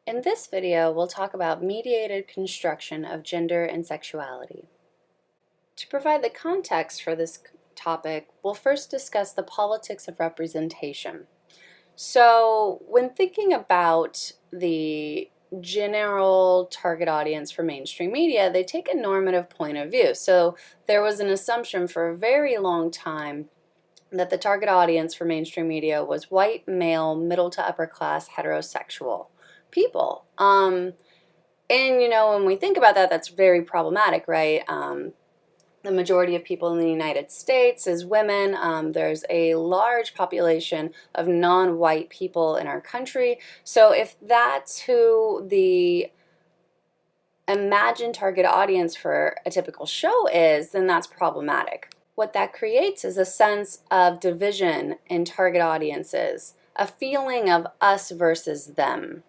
In this video, we'll talk about mediated construction of gender and sexuality. To provide the context for this topic, we'll first discuss the politics of representation. So, when thinking about the general target audience for mainstream media, they take a normative point of view. So, there was an assumption for a very long time that the target audience for mainstream media was white, male, middle to upper class, heterosexual people. And when we think about that, that's very problematic, right? The majority of people in the United States is women. There's a large population of non-white people in our country. So if that's who the imagined target audience for a typical show is, then that's problematic. What that creates is a sense of division in target audiences, a feeling of us versus them.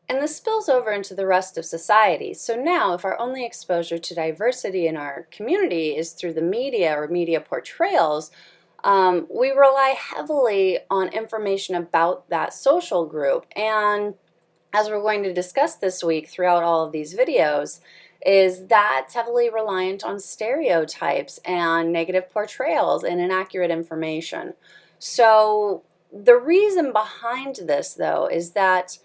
And this spills over into the rest of society. So now, if our only exposure to diversity in our community is through the media or media portrayals, we rely heavily on information about that social group. And as we're going to discuss this week throughout all of these videos, is that's heavily reliant on stereotypes and negative portrayals and inaccurate information. So the reason behind this, though, is that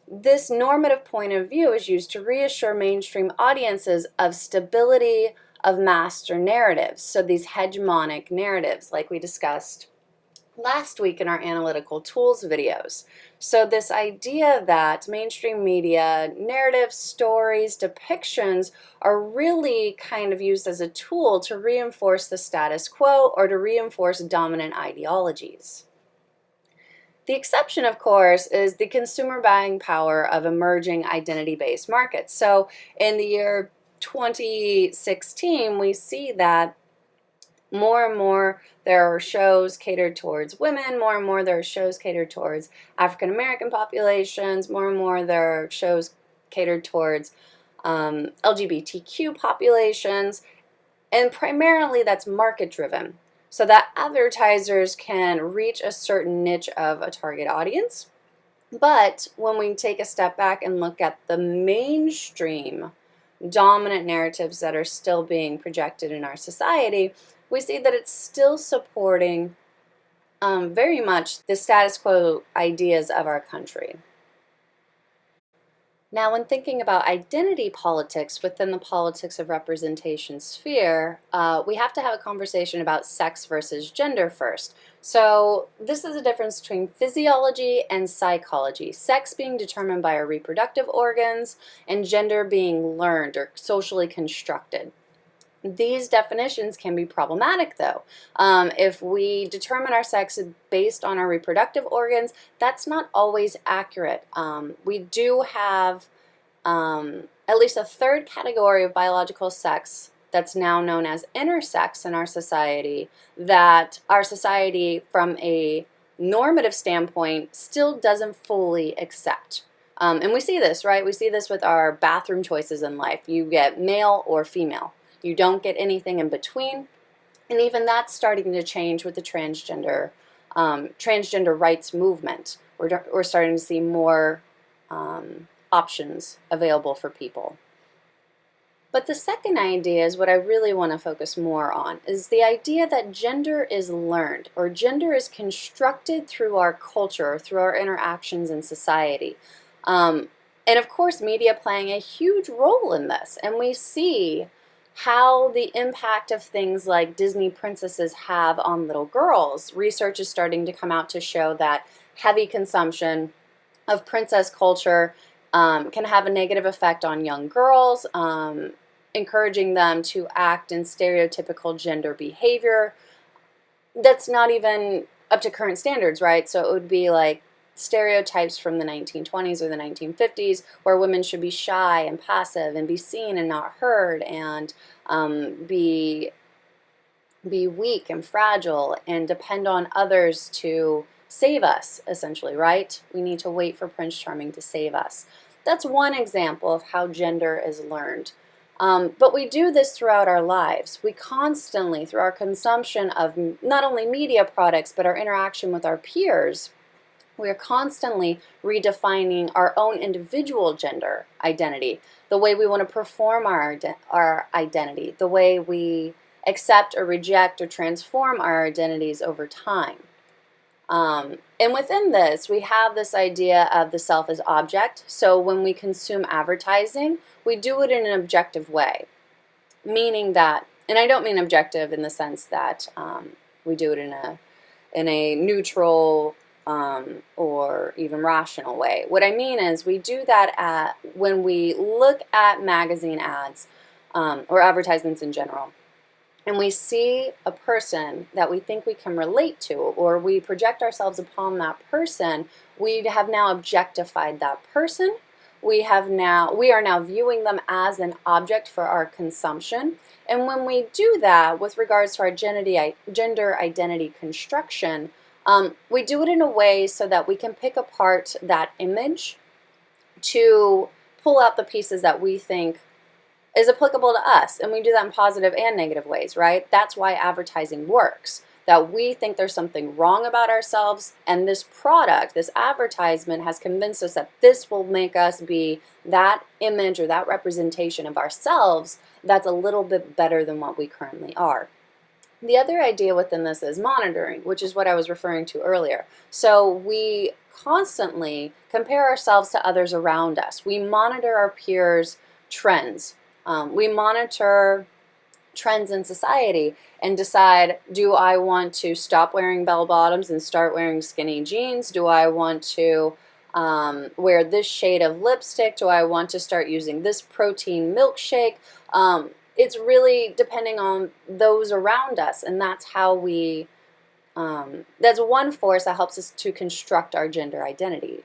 this normative point of view is used to reassure mainstream audiences of stability of master narratives. So these hegemonic narratives, like we discussed last week in our analytical tools videos. So this idea that mainstream media narratives, stories, depictions are really kind of used as a tool to reinforce the status quo or to reinforce dominant ideologies. The exception, of course, is the consumer buying power of emerging identity-based markets. So in the year 2016, we see that more and more there are shows catered towards women, more and more there are shows catered towards African American populations, more and more there are shows catered towards LGBTQ populations, and primarily that's market driven, so that advertisers can reach a certain niche of a target audience. But when we take a step back and look at the mainstream dominant narratives that are still being projected in our society, we see that it's still supporting very much the status quo ideas of our country. Now, when thinking about identity politics within the politics of representation sphere, we have to have a conversation about sex versus gender first. So this is a difference between physiology and psychology, sex being determined by our reproductive organs and gender being learned or socially constructed. These definitions can be problematic, though. If we determine our sex based on our reproductive organs, that's not always accurate. We do have at least a third category of biological sex that's now known as intersex in our society, that our society, from a normative standpoint, still doesn't fully accept. And we see this, right? We see this with our bathroom choices in life. You get male or female. You don't get anything in between, and even that's starting to change with the transgender rights movement. We're starting to see more options available for people. But the second idea is what I really want to focus more on, is the idea that gender is learned, or gender is constructed through our culture, through our interactions in society. And of course, media playing a huge role in this, and we see how the impact of things like Disney princesses have on little girls. Research is starting to come out to show that heavy consumption of princess culture can have a negative effect on young girls, encouraging them to act in stereotypical gender behavior that's not even up to current standards, right? So it would be like stereotypes from the 1920s or the 1950s, where women should be shy and passive and be seen and not heard, and be weak and fragile and depend on others to save us, essentially, right? We need to wait for Prince Charming to save us. That's one example of how gender is learned. But we do this throughout our lives. We constantly, through our consumption of not only media products, but our interaction with our peers, We are constantly redefining our own individual gender identity, the way we want to perform our identity, the way we accept or reject or transform our identities over time. And within this, we have this idea of the self as object. So when we consume advertising, we do it in an objective way, meaning that, and I don't mean objective in the sense that we do it in a neutral or even rational way. What I mean is we do that when we look at magazine ads or advertisements in general, and we see a person that we think we can relate to, or we project ourselves upon that person, we have now objectified that person. We are now viewing them as an object for our consumption. And when we do that with regards to our gender identity construction, we do it in a way so that we can pick apart that image to pull out the pieces that we think is applicable to us, and we do that in positive and negative ways, right? That's why advertising works, that we think there's something wrong about ourselves, and this product, this advertisement has convinced us that this will make us be that image or that representation of ourselves that's a little bit better than what we currently are. The other idea within this is monitoring, which is what I was referring to earlier. So we constantly compare ourselves to others around us. We monitor our peers' trends. We monitor trends in society and decide, do I want to stop wearing bell bottoms and start wearing skinny jeans? Do I want to wear this shade of lipstick? Do I want to start using this protein milkshake? It's really depending on those around us, and that's how that's one force that helps us to construct our gender identity.